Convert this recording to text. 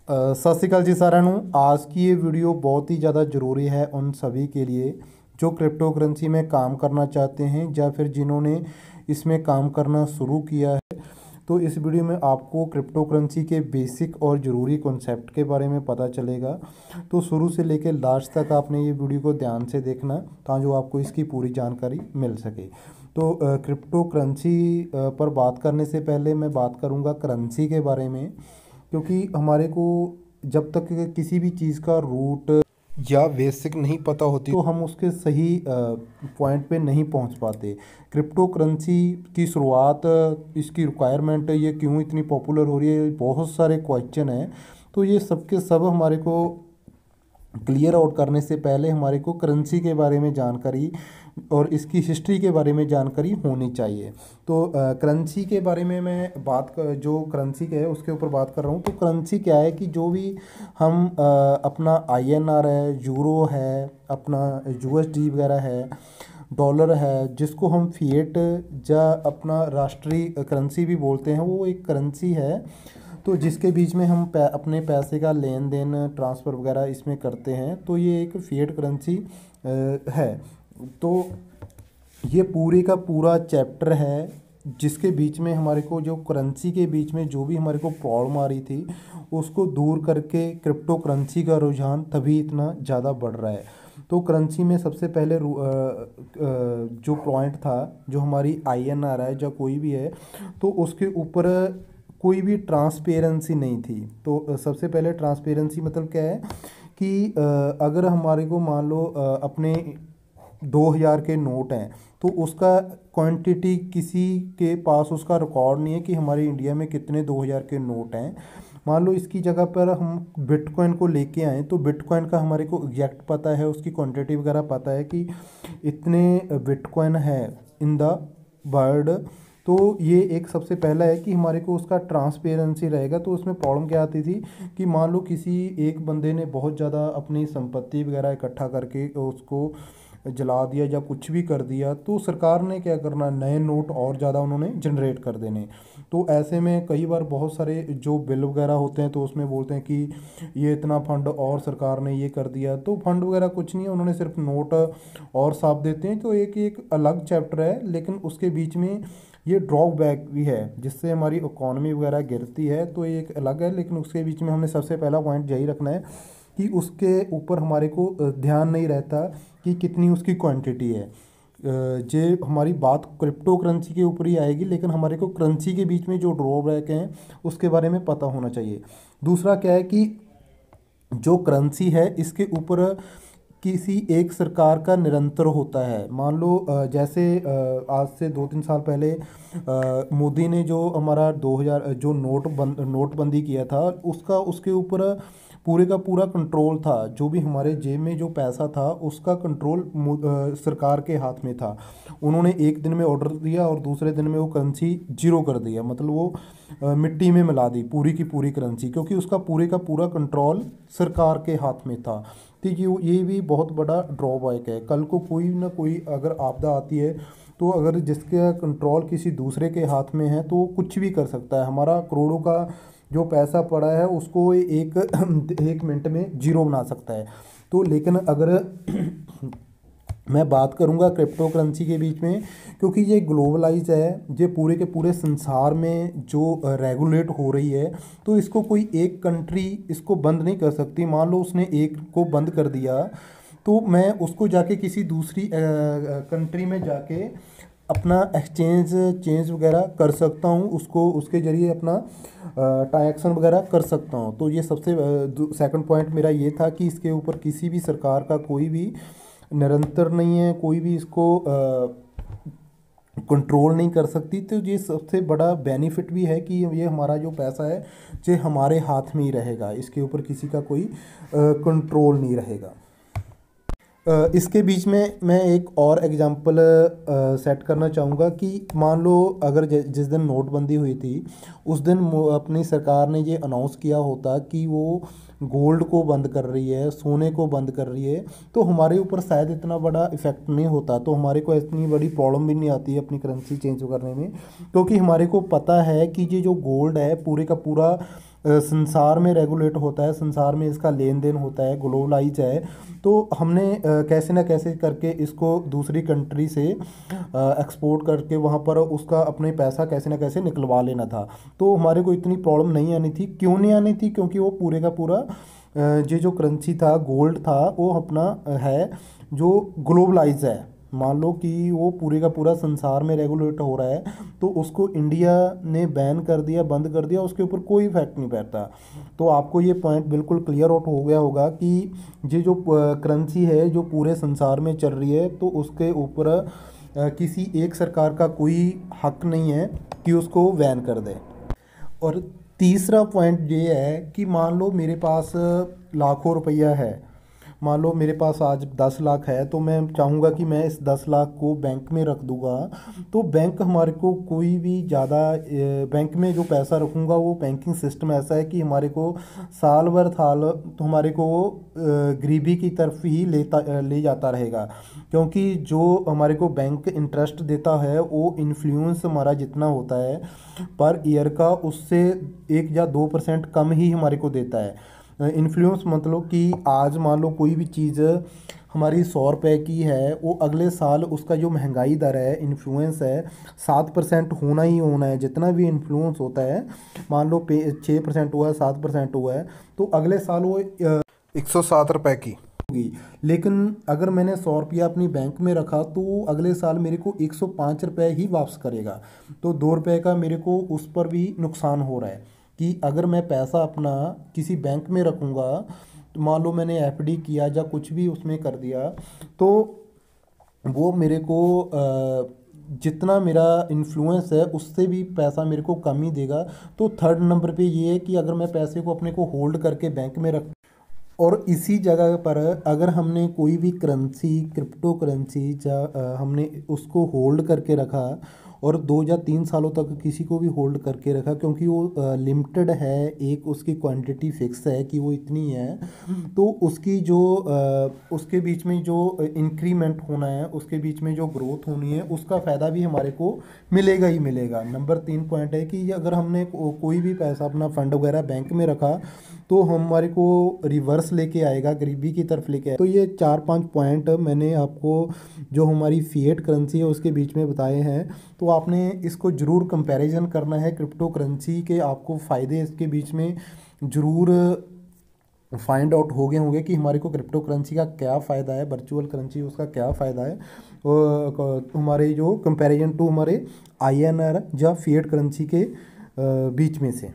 सत श्री अकाल जी साਰਿਆਂ ਨੂੰ। आज की ये वीडियो बहुत ही ज़्यादा ज़रूरी है उन सभी के लिए जो क्रिप्टो करेंसी में काम करना चाहते हैं या फिर जिन्होंने इसमें काम करना शुरू किया है। तो इस वीडियो में आपको क्रिप्टो करेंसी के बेसिक और ज़रूरी कॉन्सेप्ट के बारे में पता चलेगा। तो शुरू से लेकर लास्ट तक आपने ये वीडियो को ध्यान से देखना ताकि आपको इसकी पूरी जानकारी मिल सके। तो क्रिप्टो करेंसी पर बात करने से पहले मैं बात करूँगा करेंसी के बारे में, क्योंकि हमारे को जब तक किसी भी चीज़ का रूट या बेसिक नहीं पता होती तो हम उसके सही पॉइंट पे नहीं पहुंच पाते। क्रिप्टो करेंसी की शुरुआत, इसकी रिक्वायरमेंट, ये क्यों इतनी पॉपुलर हो रही है, बहुत सारे क्वेश्चन हैं। तो ये सब के सब हमारे को क्लियर आउट करने से पहले हमारे को करेंसी के बारे में जानकारी और इसकी हिस्ट्री के बारे में जानकारी होनी चाहिए। तो करेंसी के बारे में मैं जो करेंसी का है उसके ऊपर बात कर रहा हूँ। तो करेंसी क्या है कि जो भी हम अपना INR है, यूरो है, अपना USD वगैरह है, डॉलर है, जिसको हम फिएट या अपना राष्ट्रीय करेंसी भी बोलते हैं, वो एक करेंसी है। तो जिसके बीच में हम अपने पैसे का लेन देन, ट्रांसफ़र वगैरह इसमें करते हैं, तो ये एक फिएट करेंसी है। तो ये पूरे का पूरा चैप्टर है जिसके बीच में हमारे को, जो करेंसी के बीच में जो भी हमारे को प्रॉब्लम आ रही थी उसको दूर करके क्रिप्टो करेंसी का रुझान तभी इतना ज़्यादा बढ़ रहा है। तो करेंसी में सबसे पहले जो पॉइंट था, जो हमारी INR है या कोई भी है, तो उसके ऊपर कोई भी ट्रांसपेरेंसी नहीं थी। तो सबसे पहले ट्रांसपेरेंसी मतलब क्या है कि अगर हमारे को मान लो अपने 2000 के नोट हैं, तो उसका क्वांटिटी किसी के पास उसका रिकॉर्ड नहीं है कि हमारे इंडिया में कितने 2000 के नोट हैं। मान लो इसकी जगह पर हम बिटकॉइन को लेके आए, तो बिटकॉइन का हमारे को एग्जैक्ट पता है, उसकी क्वांटिटी वगैरह पता है कि इतने बिटकॉइन है इन द वर्ल्ड। तो ये एक सबसे पहला है कि हमारे को उसका ट्रांसपेरेंसी रहेगा। तो उसमें प्रॉब्लम क्या आती थी कि मान लो किसी एक बंदे ने बहुत ज़्यादा अपनी संपत्ति वगैरह इकट्ठा करके उसको जला दिया या कुछ भी कर दिया, तो सरकार ने क्या करना, नए नोट और ज़्यादा उन्होंने जनरेट कर देने। तो ऐसे में कई बार बहुत सारे जो बिल वगैरह होते हैं तो उसमें बोलते हैं कि ये इतना फंड और सरकार ने ये कर दिया। तो फंड वगैरह कुछ नहीं है, उन्होंने सिर्फ नोट और छाप देते हैं। तो एक अलग चैप्टर है, लेकिन उसके बीच में ये ड्रॉबैक भी है जिससे हमारी इकॉनमी वगैरह गिरती है। तो ये एक अलग है, लेकिन उसके बीच में हमने सबसे पहला पॉइंट यही रखना है कि उसके ऊपर हमारे को ध्यान नहीं रहता कि कितनी उसकी क्वांटिटी है। जे हमारी बात क्रिप्टो करेंसी के ऊपर ही आएगी, लेकिन हमारे को करेंसी के बीच में जो ड्रॉबैक हैं उसके बारे में पता होना चाहिए। दूसरा क्या है कि जो करेंसी है इसके ऊपर किसी एक सरकार का निरंतर होता है। मान लो जैसे आज से 2-3 साल पहले मोदी ने जो हमारा 2000 जो नोटबंदी किया था, उसके ऊपर पूरे का पूरा कंट्रोल था। जो भी हमारे जेब में जो पैसा था उसका कंट्रोल सरकार के हाथ में था। उन्होंने एक दिन में ऑर्डर दिया और दूसरे दिन में वो करेंसी जीरो कर दिया, मतलब वो मिट्टी में मिला दी पूरी की पूरी करेंसी, क्योंकि उसका पूरे का पूरा कंट्रोल सरकार के हाथ में था। तो ये भी बहुत बड़ा ड्रॉबैक है। कल को कोई ना कोई अगर आपदा आती है, तो अगर जिसका कंट्रोल किसी दूसरे के हाथ में है तो कुछ भी कर सकता है। हमारा करोड़ों का जो पैसा पड़ा है उसको एक मिनट में जीरो बना सकता है। तो लेकिन अगर मैं बात करूंगा क्रिप्टो करेंसी के बीच में, क्योंकि ये ग्लोबलाइज है, ये पूरे के पूरे संसार में जो रेगुलेट हो रही है, तो इसको कोई एक कंट्री इसको बंद नहीं कर सकती। मान लो उसने एक को बंद कर दिया, तो मैं उसको जाके किसी दूसरी कंट्री में जाके अपना चेंज वगैरह कर सकता हूँ, उसको उसके ज़रिए अपना ट्रांजैक्शन वगैरह कर सकता हूँ। तो ये सबसे सेकंड पॉइंट मेरा ये था कि इसके ऊपर किसी भी सरकार का कोई भी निरंतर नहीं है, कोई भी इसको कंट्रोल नहीं कर सकती। तो ये सबसे बड़ा बेनिफिट भी है कि ये हमारा जो पैसा है ये हमारे हाथ में ही रहेगा, इसके ऊपर किसी का कोई कंट्रोल नहीं रहेगा। इसके बीच में मैं एक और एग्जांपल सेट करना चाहूँगा कि मान लो अगर जिस दिन नोटबंदी हुई थी उस दिन अपनी सरकार ने ये अनाउंस किया होता कि वो गोल्ड को बंद कर रही है, सोने को बंद कर रही है, तो हमारे ऊपर शायद इतना बड़ा इफेक्ट नहीं होता। तो हमारे को इतनी बड़ी प्रॉब्लम भी नहीं आती है अपनी करेंसी चेंज करने में, क्योंकि हमारे को पता है कि ये जो गोल्ड है पूरे का पूरा संसार में रेगुलेट होता है, संसार में इसका लेन देन होता है, ग्लोबलाइज है। तो हमने कैसे ना कैसे करके इसको दूसरी कंट्री से एक्सपोर्ट करके वहाँ पर उसका अपने पैसा कैसे ना कैसे निकलवा लेना था। तो हमारे को इतनी प्रॉब्लम नहीं आनी थी। क्यों नहीं आनी थी? क्योंकि वो पूरे का पूरा ये जो करेंसी था, गोल्ड था, वो अपना है जो ग्लोबलाइज है। मान लो कि वो पूरे का पूरा संसार में रेगुलेट हो रहा है, तो उसको इंडिया ने बैन कर दिया, बंद कर दिया, उसके ऊपर कोई इफेक्ट नहीं पड़ता। तो आपको ये पॉइंट बिल्कुल क्लियर आउट हो गया होगा कि ये जो करेंसी है जो पूरे संसार में चल रही है, तो उसके ऊपर किसी एक सरकार का कोई हक नहीं है कि उसको बैन कर दे। और तीसरा पॉइंट ये है कि मान लो मेरे पास लाखों रुपया है, मान लो मेरे पास आज 10 लाख है, तो मैं चाहूँगा कि मैं इस 10 लाख को बैंक में रख दूँगा। तो बैंक हमारे को कोई भी ज़्यादा बैंक में जो पैसा रखूँगा, वो बैंकिंग सिस्टम ऐसा है कि हमारे को साल भर साल तो हमारे को वो गरीबी की तरफ ही ले जाता रहेगा। क्योंकि जो हमारे को बैंक इंटरेस्ट देता है, वो इन्फ्लुएंस हमारा जितना होता है पर ईयर का, उससे 1 या 2% कम ही हमारे को देता है। इन्फ्लुएंस मतलब कि आज मान लो कोई भी चीज़ हमारी 100 रुपये की है, वो अगले साल उसका जो महंगाई दर है, इन्फ्लुएंस है, 7% होना ही होना है। जितना भी इन्फ्लुएंस होता है, मान लो 6% हुआ है, 7% हुआ है, तो अगले साल वो 107 रुपये की होगी। लेकिन अगर मैंने 100 रुपया अपनी बैंक में रखा, तो अगले साल मेरे को 105 रुपये ही वापस करेगा। तो 2 रुपये का मेरे को उस पर भी नुकसान हो रहा है। कि अगर मैं पैसा अपना किसी बैंक में रखूँगा, तो मान लो मैंने एफडी किया या कुछ भी उसमें कर दिया, तो वो मेरे को जितना मेरा इन्फ्लुएंस है उससे भी पैसा मेरे को कम ही देगा। तो थर्ड नंबर पे ये है कि अगर मैं पैसे को अपने को होल्ड करके बैंक में रख, और इसी जगह पर अगर हमने कोई भी करेंसी, क्रिप्टो करेंसी हमने उसको होल्ड करके रखा और 2 या 3 सालों तक किसी को भी होल्ड करके रखा, क्योंकि वो लिमिटेड है, एक उसकी क्वांटिटी फिक्स है कि वो इतनी है, तो उसकी जो उसके बीच में जो इंक्रीमेंट होना है, उसके बीच में जो ग्रोथ होनी है, उसका फ़ायदा भी हमारे को मिलेगा ही मिलेगा। नंबर 3 पॉइंट है कि अगर हमने कोई भी पैसा अपना फंड वगैरह बैंक में रखा, तो हमारे को रिवर्स लेके आएगा, गरीबी की तरफ लेके आएगा। तो ये 4-5 पॉइंट मैंने आपको जो हमारी फिएट करेंसी है उसके बीच में बताए हैं। तो आपने इसको ज़रूर कंपैरिजन करना है क्रिप्टो करेंसी के, आपको फ़ायदे इसके बीच में ज़रूर फाइंड आउट हो गए होंगे कि हमारे को क्रिप्टो करेंसी का क्या फ़ायदा है, वर्चुअल करेंसी उसका क्या फ़ायदा है, हमारे जो कंपैरिजन टू हमारे INR या फिएट करेंसी के बीच में से।